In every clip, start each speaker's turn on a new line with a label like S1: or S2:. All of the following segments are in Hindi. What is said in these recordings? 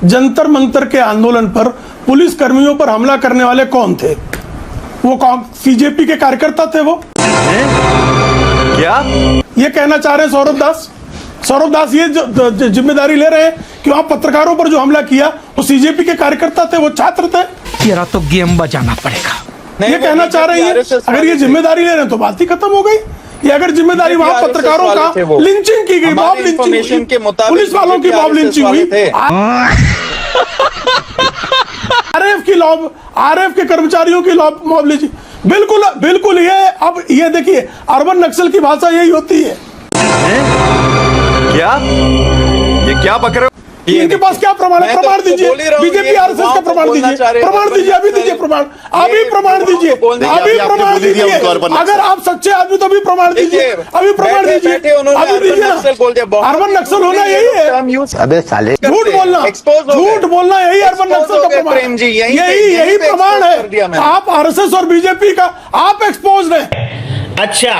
S1: जंतर मंतर के आंदोलन पर पुलिस कर्मियों पर हमला करने वाले कौन थे? वो सीजेपी के कार्यकर्ता थे। वो
S2: क्या
S1: ये कहना चाह रहे हैं सौरभ दास ये जिम्मेदारी ले रहे हैं कि वहां पत्रकारों पर जो हमला किया वो सीजेपी के कार्यकर्ता थे, वो छात्र थे।
S3: तेरा तो गेम बजाना पड़ेगा।
S1: ये कहना चाह रही है अगर ये जिम्मेदारी ले रहे हैं तो बात ही खत्म हो गई। ये अगर जिम्मेदारी वहां पत्रकारों का लिंचिंग की गई, मॉब लिंचिंग की, पुलिस वालों की मॉब लिंचिंग हुई, आरएफ के कर्मचारियों की मॉब लिंचिंग, बिल्कुल ये अब ये देखिए अर्बन नक्सल की भाषा यही होती है।
S2: क्या ये क्या बक रहे हो?
S1: इनके पास क्या प्रमाण है? प्रमाण दीजिए, बीजेपी आरएसएस का प्रमाण दीजिए, प्रमाण दीजिए, अभी दीजिए प्रमाण, अभी प्रमाण दीजिए, अभी प्रमाण दीजिए। अगर आप सच्चे आदमी तो अभी प्रमाण दीजिए, अभी प्रमाण दीजिए, अभी दीजिए ना। अर्बन नक्सल होना यही है।
S4: अबे साले
S1: झूठ बोलना यही अर्बन नक्सल का प्रमाण, यही प्रमाण है। आप आरएसएस और बीजेपी का आप एक्सपोज हैं।
S3: अच्छा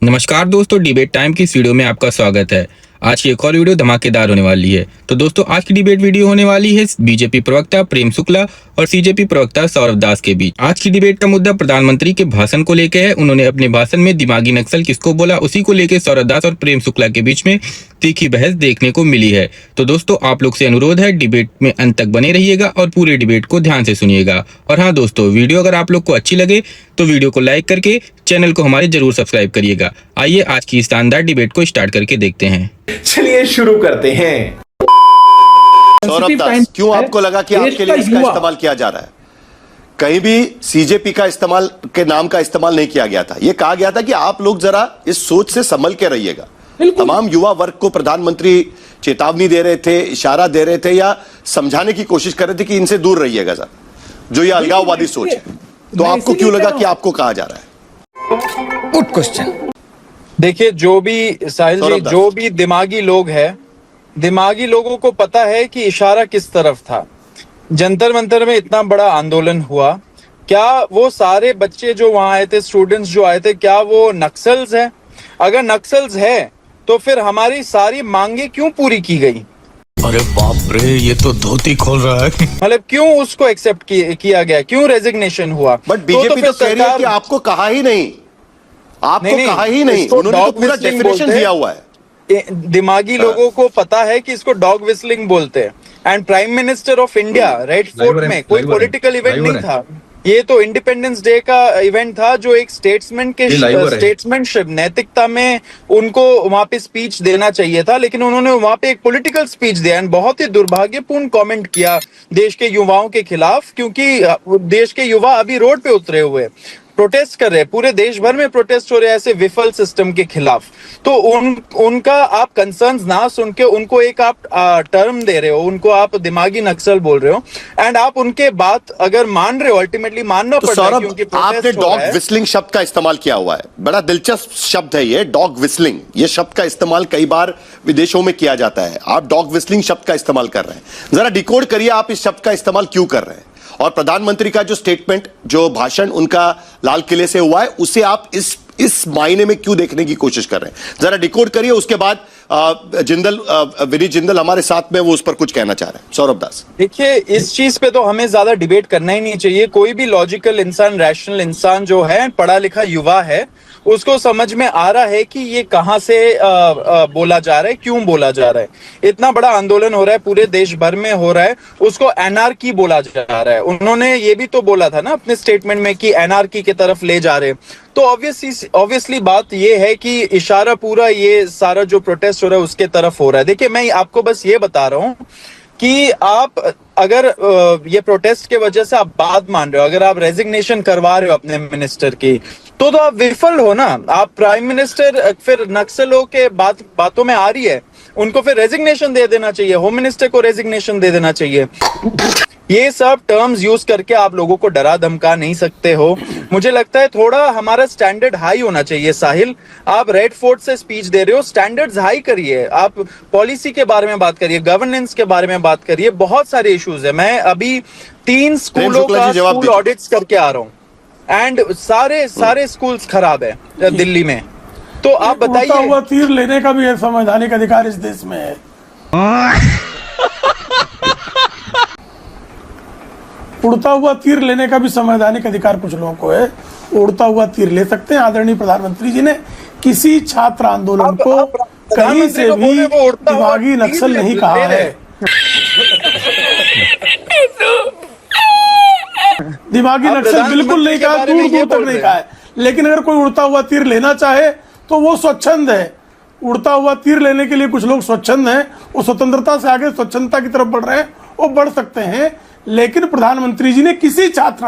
S5: नमस्कार दोस्तों, डिबेट टाइम की इस वीडियो में आपका स्वागत है। आज की एक और वीडियो धमाकेदार होने वाली है। तो दोस्तों आज की डिबेट वीडियो होने वाली है बीजेपी प्रवक्ता प्रेम शुक्ला और सीजेपी प्रवक्ता सौरभ दास के बीच। आज की डिबेट का मुद्दा प्रधानमंत्री के भाषण को लेकर है। उन्होंने अपने भाषण में दिमागी नक्सल किसको बोला, उसी को लेकर सौरभ दास और प्रेम शुक्ला के बीच में तीखी बहस देखने को मिली है। तो दोस्तों आप लोग से अनुरोध है डिबेट में अंत तक बने रहिएगा और पूरे डिबेट को ध्यान से सुनिएगा। और हाँ दोस्तों, वीडियो अगर आप लोग को अच्छी लगे तो वीडियो को लाइक करके चैनल को हमारे जरूर सब्सक्राइब करिएगा। आइए आज की शानदार डिबेट को स्टार्ट करके देखते हैं।
S6: चलिए शुरू करते हैं।
S7: सौरभ दास, क्यों आपको लगा कि आपके लिए इसका इस्तेमाल किया जा रहा है? कहीं भी सीजेपी का इस्तेमाल के नाम का इस्तेमाल नहीं किया गया था। यह कहा गया था कि आप लोग जरा इस सोच से संभल के रहिएगा। तमाम युवा वर्ग को प्रधानमंत्री चेतावनी दे रहे थे, इशारा दे रहे थे या समझाने की कोशिश कर रहे थे कि इनसे दूर रहिएगा सर, जो ये अलगाववादी सोच है। तो आपको क्यों लगा कि आपको कहा जा रहा है?
S3: Good question.
S8: देखिए, जो भी साहिल जी, जो भी दिमागी लोग हैं, दिमागी लोगों को पता है कि इशारा किस तरफ था। जंतर मंतर में इतना बड़ा आंदोलन हुआ, क्या वो सारे बच्चे जो वहां आए थे, स्टूडेंट्स जो आए थे, क्या वो नक्सल्स हैं? अगर नक्सल्स है तो फिर हमारी सारी मांगे क्यों पूरी की गई?
S3: अरे बाप रे, ये तो धोती खोल रहा है।
S8: मतलब क्यों उसको एक्सेप्ट किया गया, क्यों रेजिग्नेशन हुआ?
S7: बट बीजेपी तो कह रही है कि आपको कहा ही नहीं, आपको कहा ही नहीं, उन्होंने तो पूरा डेफिनेशन दिया हुआ है।
S8: दिमागी लोगों को पता है कि इसको डॉग विस्लिंग बोलते हैं। And prime minister of India red fort में कोई पॉलिटिकल इवेंट नहीं था, ये तो इंडिपेंडेंस डे का इवेंट था, जो एक स्टेट्समैनशिप नैतिकता में उनको वहां पे स्पीच देना चाहिए था, लेकिन उन्होंने वहां पे एक पॉलिटिकल स्पीच दिया। बहुत ही दुर्भाग्यपूर्ण कमेंट किया देश के युवाओं के खिलाफ, क्योंकि देश के युवा अभी रोड पे उतरे हुए प्रोटेस्ट कर रहे हैं। पूरे देश भर में प्रोटेस्ट हो रहे हैं ऐसे विफल सिस्टम के खिलाफ। तो उनका आप कंसर्न्स ना सुन के उनको एक आप टर्म दे रहे हो, उनको आप दिमागी नक्सल बोल रहे हो। एंड आप उनके बात अगर मान रहे हो, अल्टीमेटली मानना
S7: तो
S8: पड़ता है, क्योंकि
S7: आपने डॉग विस्लिंग शब्द का इस्तेमाल किया हुआ है। बड़ा दिलचस्प शब्द है ये, डॉग विस्लिंग। ये शब्द का इस्तेमाल कई बार विदेशों में किया जाता है। आप डॉग विस्लिंग शब्द का इस्तेमाल कर रहे हैं। जरा डिकोड करिए आप इस शब्द का इस्तेमाल क्यों कर रहे हैं, और प्रधानमंत्री का जो स्टेटमेंट, जो भाषण उनका लाल किले से हुआ है, उसे आप इस मायने में क्यों देखने की कोशिश कर रहे हैं? जरा डिकोड करिए। उसके बाद विनीत जिंदल हमारे साथ में, वो उस पर कुछ कहना चाह रहे हैं। सौरभ दास,
S8: देखिए, इस चीज पे तो हमें ज्यादा डिबेट करना ही नहीं चाहिए। कोई भी लॉजिकल इंसान, रैशनल इंसान जो है, पढ़ा लिखा युवा है, उसको समझ में आ रहा है कि ये कहां से बोला जा रहा है, क्यों बोला जा रहा है। इतना बड़ा आंदोलन हो रहा है, पूरे देश भर में हो रहा है, उसको एनआरकी बोला जा रहा है। उन्होंने ये भी तो बोला था ना अपने स्टेटमेंट में कि एनआरकी की तरफ ले जा रहे हैं। तो ऑब्वियसली बात ये है कि इशारा पूरा ये सारा जो प्रोटेस्ट हो रहा है उसके तरफ हो रहा है। देखिए, मैं आपको बस ये बता रहा हूं कि आप अगर ये प्रोटेस्ट के वजह से आप बात मान रहे हो, अगर आप रेजिग्नेशन करवा रहे हो अपने मिनिस्टर की, तो आप विफल हो ना। आप प्राइम मिनिस्टर फिर नक्सलों के बातों में आ रही है, उनको फिर रेजिग्नेशन दे देना चाहिए, होम मिनिस्टर को रेजिग्नेशन दे देना चाहिए। ये सब टर्म्स यूज करके आप लोगों को डरा धमका नहीं सकते हो। मुझे लगता है थोड़ा हमारा स्टैंडर्ड हाई होना चाहिए। साहिल, आप रेड फोर्ट से स्पीच दे रहे हो, स्टैंडर्ड्स हाई करिए। आप पॉलिसी के बारे में बात करिए, गवर्नेंस के बारे में बात करिए। बहुत सारे इश्यूज है। मैं अभी 3 स्कूलों का स्कूल ऑडिट्स करके आ रहा हूँ, एंड सारे स्कूल्स खराब है दिल्ली में। तो आप
S1: उड़ता
S8: बताइए।
S1: हुआ तीर लेने का भी संवैधानिक अधिकार इस देश में है। उड़ता हुआ तीर लेने का भी संवैधानिक अधिकार कुछ लोगों को है, उड़ता हुआ तीर ले सकते हैं। आदरणीय प्रधानमंत्री जी ने किसी छात्र आंदोलन को कहीं से भी दिमागी नक्सल नहीं कहा है। दिमागी नक्सल बिल्कुल नहीं कहा, दूर दूर तक नहीं कहा है। लेकिन अगर कोई उड़ता हुआ तीर लेना चाहे तो वो स्वच्छंद है। उड़ता हुआ तीर लेने के लिए कुछ लोग स्वच्छंद हैं, वो स्वतंत्रता से आगे स्वच्छंदता की तरफ बढ़ रहे हैं, वो बढ़ सकते हैं। लेकिन प्रधानमंत्री जी ने किसी छात्र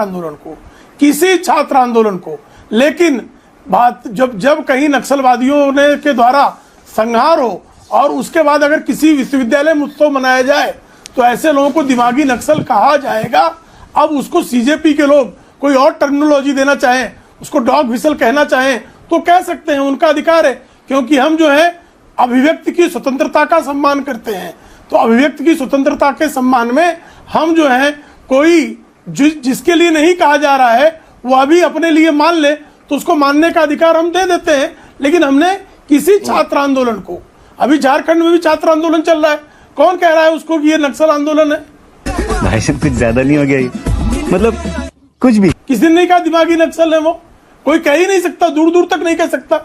S1: आंदोलन को लेकिन बात जब कहीं नक्सलवादियों ने के द्वारा संहार हो और उसके बाद अगर किसी विश्वविद्यालय में उत्सव मनाया जाए तो ऐसे लोगों को दिमागी नक्सल कहा जाएगा। अब उसको सीजेपी के लोग कोई और टर्मिनोलॉजी देना चाहें, उसको डॉग व्हिसल कहना चाहें तो कह सकते हैं, उनका अधिकार है। क्योंकि हम जो है अभिव्यक्ति की स्वतंत्रता का सम्मान करते हैं, तो अभिव्यक्ति की स्वतंत्रता के सम्मान में हम जो है कोई जिसके लिए नहीं कहा जा रहा है वो अभी अपने लिए मान ले तो उसको मानने का अधिकार हम दे देते हैं। लेकिन हमने किसी छात्र आंदोलन को, अभी झारखंड में भी छात्र आंदोलन चल रहा है, कौन कह रहा है उसको कि ये नक्सल आंदोलन है?
S4: भाई साहब कुछ ज्यादा नहीं हो गया ये? मतलब कुछ भी
S1: किसी ने नहीं कहा दिमागी नक्सल है, वो कोई कह ही नहीं सकता, दूर दूर तक नहीं कह सकता।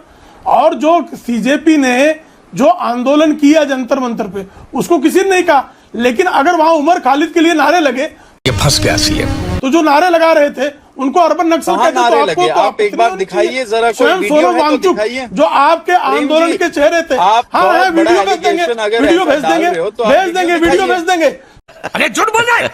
S1: और जो सीजेपी ने जो आंदोलन किया जंतर मंतर पे उसको किसी ने नहीं कहा। लेकिन अगर वहां उमर खालिद के लिए नारे लगे,
S3: ये फंस गया सीएम।
S1: तो जो नारे लगा रहे थे उनको अर्बन नक्सल कहते
S8: नारे
S1: तो
S8: लगे? आप एक बार दिखाइए जरा, कोई
S1: स्वयं
S8: वीडियो
S1: सोनम
S8: है तो
S1: वांगचुक
S8: दिखाइए।
S1: जो आपके आंदोलन के चेहरे थे।
S8: आप
S1: हाँ है,
S8: बहुत बड़ा
S1: वीडियो भेज देंगे,
S8: allegation अगर
S1: वीडियो
S8: ऐसा
S1: भेज
S8: डाल
S1: देंगे,
S8: रहे हो तो आप
S1: भेज देंगे, वीडियो
S8: दिखाइए।
S1: भेज देंगे।
S3: अरे झूठ बोल रहा है,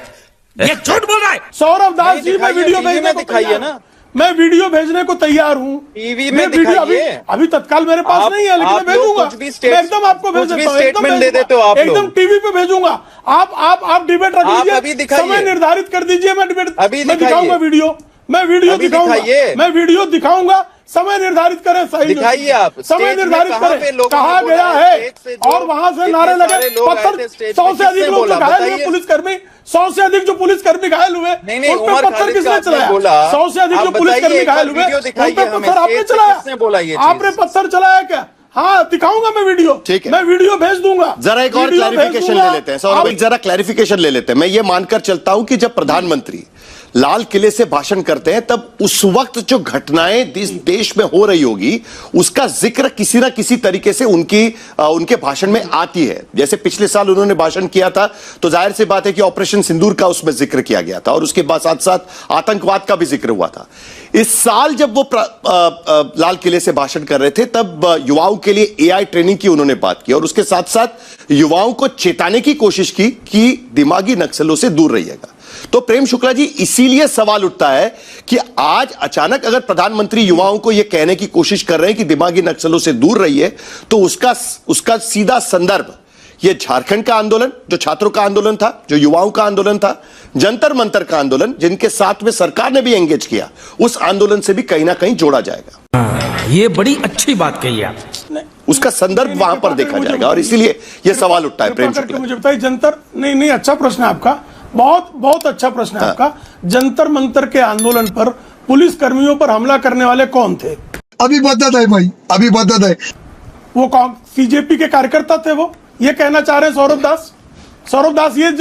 S3: ये झूठ बोल रहा है।
S1: सौरभ दास
S8: नहीं
S1: जी, मैं
S8: दिखाइए,
S1: वीडियो
S8: टीवी
S1: भेजने
S8: में
S1: को
S8: दिखाइए
S1: तैयार
S8: ना।
S1: हूं। मैं वीडियो भेजने को तैयार हूँ।
S8: टीवी
S1: मैं
S8: में
S1: वीडियो
S8: दिखाइए।
S1: अभी तत्काल मेरे पास
S8: आप-
S1: नहीं है, लेकिन
S8: आप
S1: मैं
S8: लोग
S1: भेजूंगा।
S8: कुछ भी
S1: मैं एकदम आपको भेज
S8: कुछ भी
S1: देता हूँ, एकदम
S8: स्टेटमेंट
S1: भेज
S8: दे देते हो आप
S1: दूंगा। एकदम
S8: लोग।
S1: टीवी पे भेजूंगा। आप डिबेट रख
S8: आप अभी
S1: लीजिए,
S8: दिखाइए।
S1: समय निर्धारित कर दीजिए, मैं डिबेट
S8: अभी
S1: मैं
S8: दिखाइए।
S1: दिखाऊंगा वीडियो, मैं वीडियो
S8: अभी
S1: दिखाऊंगा,
S8: दिखाइए।
S1: मैं वीडियो दिखाऊंगा। समय निर्धारित करें, सही
S8: दिखाइए आप।
S1: समय
S8: स्टेज में
S1: निर्धारित
S8: कहाँ पे
S1: करें,
S8: लोगों ने
S1: कहा
S8: बोला
S1: गया
S8: है?
S1: है।
S8: स्टेज से जो
S1: और वहां से
S8: इतने
S1: नारे लगे,
S8: सारे लोग आए थे
S1: पत्थर,
S8: स्टेज
S1: 100
S8: पे,
S1: से अधिक
S8: किसने
S1: लोग
S8: बोला?
S1: घायल हुए,
S8: बताइए।
S1: पुलिसकर्मी 100 से अधिक जो पुलिसकर्मी घायल हुए,
S8: नहीं,
S1: उन पे
S8: उमर
S1: पत्थर
S8: खालिद
S1: किसने
S8: का आपने
S1: चलाया?
S8: बोला।
S1: 100 से अधिक
S8: आप
S1: जो
S8: बताइए,
S1: पुलिसकर्मी
S8: एक बार
S1: घायल हुए,
S8: वीडियो
S1: उन
S8: दिखाइए
S1: पे
S8: हमें,
S1: पत्थर आपने
S8: स्टेज पे
S1: चलाया?
S8: किसने बोला ये चीज?
S1: आपने पत्थर चलाया क्या? हाँ, दिखाऊंगा मैं वीडियो,
S7: ठीक है।
S1: मैं वीडियो भेज दूंगा।
S7: जरा एक और
S1: वीडियो भेज
S7: क्लैरिफिकेशन
S1: दूंगा।
S7: ले लेते हैं सौरभ, एक जरा क्लैरिफिकेशन ले लेते हैं। मैं ये मानकर चलता हूं कि जब प्रधानमंत्री लाल किले से भाषण करते हैं तब उस वक्त जो घटनाएं इस देश में हो रही होगी उसका जिक्र किसी ना किसी तरीके से उनके भाषण में आती है। जैसे पिछले साल उन्होंने भाषण किया था तो जाहिर सी बात है कि ऑपरेशन सिंदूर का उसमें जिक्र किया गया था और उसके बाद साथ साथ आतंकवाद का भी जिक्र हुआ था। इस साल जब वो लाल किले से भाषण कर रहे थे तब युवाओं के लिए एआई ट्रेनिंग की उन्होंने बात की और उसके साथ साथ युवाओं को चेताने की कोशिश की कि दिमागी नक्सलों से दूर रहिएगा। तो प्रेम शुक्ला जी, इसीलिए सवाल उठता है कि आज अचानक अगर प्रधानमंत्री युवाओं को यह कहने की कोशिश कर रहे हैं कि दिमागी नक्सलों से दूर रहिए तो उसका सीधा संदर्भ ये झारखंड का आंदोलन, जो छात्रों का आंदोलन था, जो युवाओं का आंदोलन था, जंतर मंतर का आंदोलन जिनके साथ में सरकार ने भी एंगेज किया, उस आंदोलन से भी कहीं ना कहीं जोड़ा जाएगा।
S3: ये बड़ी अच्छी बात कही आप।
S7: उसका संदर्भ वहां पर देखा जाएगा और इसीलिए यह सवाल उठता है। प्रेम शुक्ला,
S1: मुझे बताइए, जंतर नहीं, अच्छा प्रश्न है आपका, बहुत अच्छा प्रश्न है आपका। जंतर मंतर के आंदोलन पर पुलिस कर्मियों पर हमला करने वाले कौन थे?
S9: अभी बता दे भाई, अभी बता दे।
S1: वो कौन? सीजेपी के कार्यकर्ता थे। वो ये कहना चाह रहे हैं सौरभ दास ये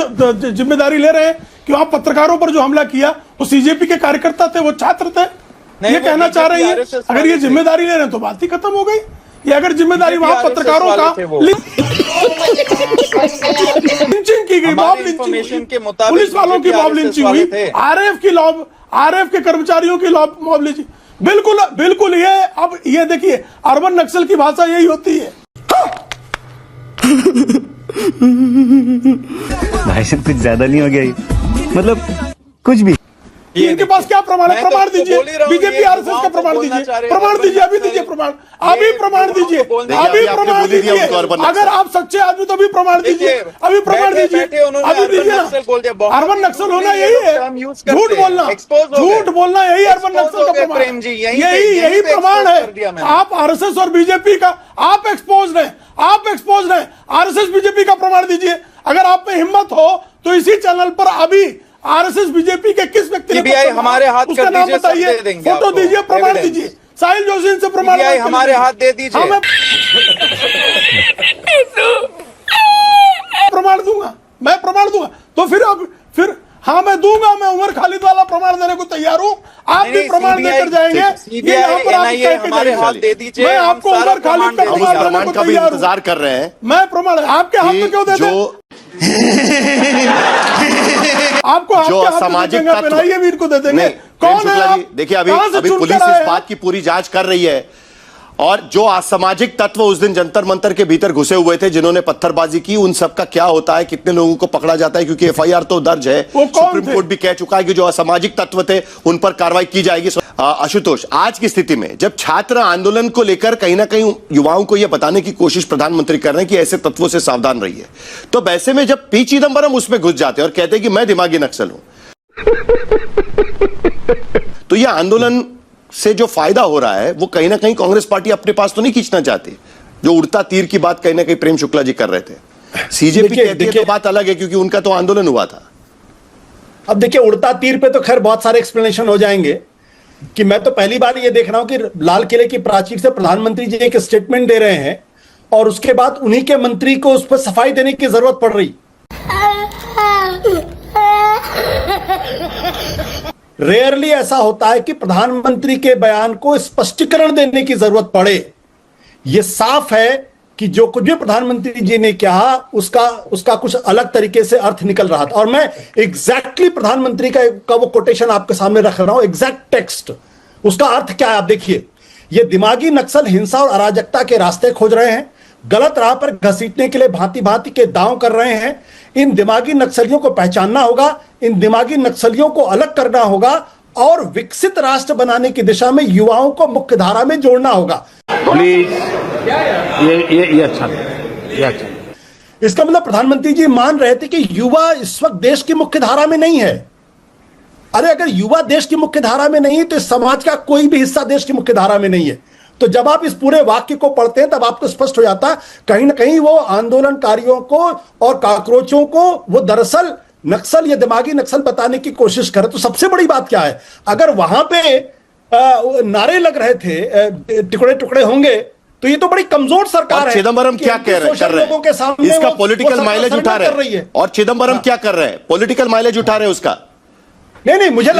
S1: जिम्मेदारी ले रहे हैं कि वहां पत्रकारों पर जो हमला किया वो सीजेपी के कार्यकर्ता थे, वो छात्र थे, ये कहना चाह रही है। अगर ये जिम्मेदारी ले रहे हैं तो बात ही खत्म हो गई। ये अगर जिम्मेदारी वहां पत्रकारों का लिंचिंग की गई, मॉब लिंचिंग की, पुलिस वालों की मॉब लिंचिंग हुई, आरएफ के कर्मचारियों की मॉब लिंचिंग, बिल्कुल ये अब ये देखिए, अर्बन नक्सल की भाषा यही होती है।
S4: भाई साहब कुछ ज्यादा नहीं हो गया ये? मतलब कुछ भी
S1: इनके पास क्या प्रमाण है? प्रमाण दीजिए, बीजेपी आरएसएस का प्रमाण दीजिए, प्रमाण दीजिए, अभी दीजिए प्रमाण, अभी प्रमाण दीजिए, अभी प्रमाण दीजिए। अगर आप सच्चे आदमी तो अभी प्रमाण दीजिए, अभी प्रमाण दीजिए, अभी दीजिए। अर्बन नक्सल होना यही है, झूठ बोलना यही अर्बन नक्सल का प्रमाण, यही प्रमाण है। आप आरएसएस और बीजेपी का आप एक्सपोज हैं, आरएसएस बीजेपी का प्रमाण दीजिए। अगर आप में हिम्मत हो तो इसी चैनल पर अभी आरएसएस बीजेपी के किस व्यक्ति ने
S8: हमारे हाथ
S1: उसका नाम बताइए, फोटो दीजिए, प्रमाण दीजिए, साहिल जोशी इनसे प्रमाण
S8: CBI हमारे हाथ दे दीजिए।
S1: हाँ, मैं प्रमाण दूंगा, मैं प्रमाण दूंगा। तो फिर हाँ मैं दूंगा, मैं उमर खालिद वाला प्रमाण देने को तैयार हूँ। आप भी प्रमाण देकर जाएंगे, ये यहाँ पर आप कह के
S8: हमारे हाथ दे दीजिए।
S1: मैं आपको उमर खालिद का प्रमाण देने
S7: प्रमाण
S1: को
S7: का भी
S1: तैयार हूँ।
S7: इंतजार कर रहे हैं।
S1: मैं प्रमाण आपके हाथ में क्यों देते हैं? आपको
S7: जो
S1: आपके हाथ में
S7: असामाजिक
S1: देंगे,
S7: तत्व
S1: पहनाइए भी इनको दे देंगे।
S7: नहीं,
S1: कौन
S7: प्रेम
S1: है
S7: शुक्ला
S1: आप?
S7: जी, देखिए अभी
S1: कहाँ से चुन
S7: पुलिस
S1: कर आए
S7: इस
S1: हैं?
S7: बात की पूरी जांच कर रही है। और जो असामाजिक तत्व उस दिन जंतर मंतर के भीतर घुसे हुए थे, जिन्होंने पत्थरबाजी की, उन सबका क्या होता है, कितने लोगों को पकड़ा जाता है? क्योंकि एफआईआर तो दर्ज है,
S1: वो कौन
S7: सुप्रीम
S1: थे?
S7: कोर्ट भी कह चुका है कि जो असामाजिक तत्व थे उन पर कार्रवाई की जाएगी। आशुतोष, आज की स्थिति में जब छात्र आंदोलन को लेकर कहीं ना कहीं युवाओं को यह बताने की कोशिश प्रधानमंत्री कर रहे हैं कि ऐसे तत्वों से सावधान रहिए, तो वैसे में जब पी चिदंबरम उसमें घुस जाते हैं और कहते हैं कि मैं दिमागी नक्सल हूं, तो यह आंदोलन से जो फायदा हो रहा है वो कहीं ना कहीं कांग्रेस पार्टी अपने पास तो नहीं खींचना चाहती। जो उड़ता तीर की बात कहीं ना कहीं प्रेम शुक्ला जी कर रहे थे, सीजेपी कहती है तो बात अलग है, क्योंकि उनका तो आंदोलन हुआ था।
S10: अब देखिए, उड़ता तीर पे तो खैर बहुत सारे एक्सप्लेनेशन हो जाएंगे कि मैं तो पहली बार ये देख रहा हूं कि लाल किले की प्राचीर से प्रधानमंत्री जी एक स्टेटमेंट दे रहे हैं और उसके बाद उन्हीं के मंत्री को उस पर सफाई देने की जरूरत पड़ रही। रेयरली ऐसा होता है कि प्रधानमंत्री के बयान को स्पष्टीकरण देने की जरूरत पड़े। यह साफ है कि जो कुछ भी प्रधानमंत्री जी ने कहा उसका कुछ अलग तरीके से अर्थ निकल रहा था। और मैं एग्जैक्टली प्रधानमंत्री का वो कोटेशन आपके सामने रख रहा हूं, एग्जैक्ट टेक्स्ट। उसका अर्थ क्या है आप देखिए। ये दिमागी नक्सल हिंसा और अराजकता के रास्ते खोज रहे हैं, गलत राह पर घसीटने के लिए भांति भांति के दांव कर रहे हैं। इन दिमागी नक्सलियों को पहचानना होगा, इन दिमागी नक्सलियों को अलग करना होगा और विकसित राष्ट्र बनाने की दिशा में युवाओं को मुख्य धारा में जोड़ना होगा।
S11: प्लीज ये अच्छा
S10: इसका मतलब प्रधानमंत्री जी मान रहे थे कि युवा इस वक्त देश की मुख्य धारा में नहीं है। अरे अगर युवा देश की मुख्य धारा में नहीं है तो इस समाज का कोई भी हिस्सा देश की मुख्य धारा में नहीं है। तो जब आप इस पूरे वाक्य को पढ़ते हैं तब आपको स्पष्ट हो जाता है कहीं ना कहीं वो आंदोलनकारियों को और काकरोचों को वो दरअसल नक्सल या दिमागी नक्सल बताने की कोशिश करे। तो सबसे बड़ी बात क्या है, अगर वहां पे नारे लग रहे थे टुकड़े टुकड़े होंगे, तो ये तो बड़ी कमजोर सरकार है।
S7: चिदंबरम क्या कर रहे हैं? इसका पॉलिटिकल माइलेज उठा रहे हैं। और चिदंबरम क्या कर रहे हैं? पॉलिटिकल माइलेज उठा रहे हैं उसका।
S10: नहीं, मुझे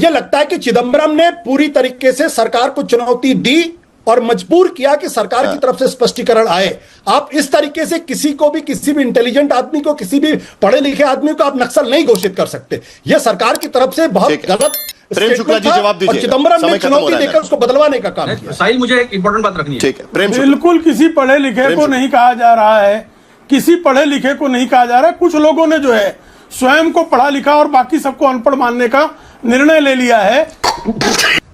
S10: लगता है कि चिदंबरम ने पूरी तरीके से सरकार को चुनौती दी और मजबूर किया कि सरकार की तरफ से स्पष्टीकरण आए। आप इस तरीके से किसी भी इंटेलिजेंट आदमी को, किसी भी पढ़े लिखे आदमी को आप नक्सल नहीं घोषित कर सकते। यह सरकार की तरफ से बहुत गलत।
S7: प्रेम शुक्ला जी जवाब दीजिए।
S10: चिदंबरम ने चुनौती देकर उसको बदलवाने का काम किया।
S11: साहिल, मुझे एक इंपॉर्टेंट बात रखनी है।
S7: ठीक है, प्रेम शुक्ला।
S1: बिल्कुल किसी पढ़े लिखे को नहीं कहा जा रहा है, किसी पढ़े लिखे को नहीं कहा जा रहा है। कुछ लोगों ने जो है स्वयं को पढ़ा लिखा और बाकी सबको अनपढ़ मानने का निर्णय ले लिया है।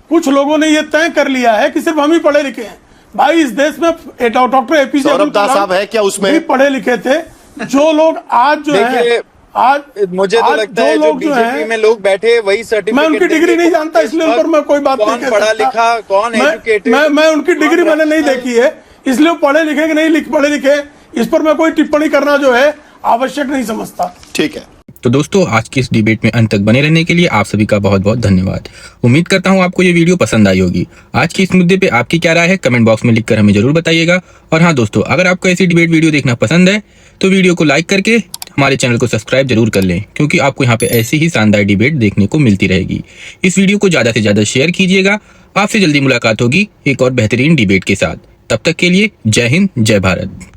S1: कुछ लोगों ने यह तय कर लिया है कि सिर्फ हम ही पढ़े लिखे हैं। भाई इस देश में डॉक्टर एपीजे अब्दुल कलाम
S7: है क्या उसमें
S1: भी पढ़े लिखे थे। जो लोग आज जो है आज
S8: मुझे तो लगता है जो बीजेपी में लोग बैठे वही सर्टिफिकेट।
S1: मैं उनकी डिग्री नहीं जानता, इसलिए उन पर मैं कोई बात नहीं कर सकता।
S8: पढ़ा लिखा कौन एजुकेटेड,
S1: मैं उनकी डिग्री मैंने नहीं देखी है, इसलिए पढ़े लिखे कि नहीं पढ़े लिखे इस पर मैं कोई टिप्पणी करना जो है आवश्यक नहीं समझता।
S7: ठीक है।
S5: तो दोस्तों आज की इस डिबेट में अंत तक बने रहने के लिए आप सभी का बहुत बहुत धन्यवाद। उम्मीद करता हूं आपको ये वीडियो पसंद आई होगी। आज की इस मुद्दे पे आपकी क्या राय है कमेंट बॉक्स में लिखकर हमें जरूर बताइएगा। और हाँ दोस्तों, अगर आपको ऐसी डिबेट वीडियो देखना पसंद है तो वीडियो को लाइक करके हमारे चैनल को सब्सक्राइब जरूर कर लें, क्योंकि आपको यहाँ पे ऐसी ही शानदार डिबेट देखने को मिलती रहेगी। इस वीडियो को ज्यादा से ज्यादा शेयर कीजिएगा। आपसे जल्दी मुलाकात होगी एक और बेहतरीन डिबेट के साथ। तब तक के लिए जय हिंद, जय भारत।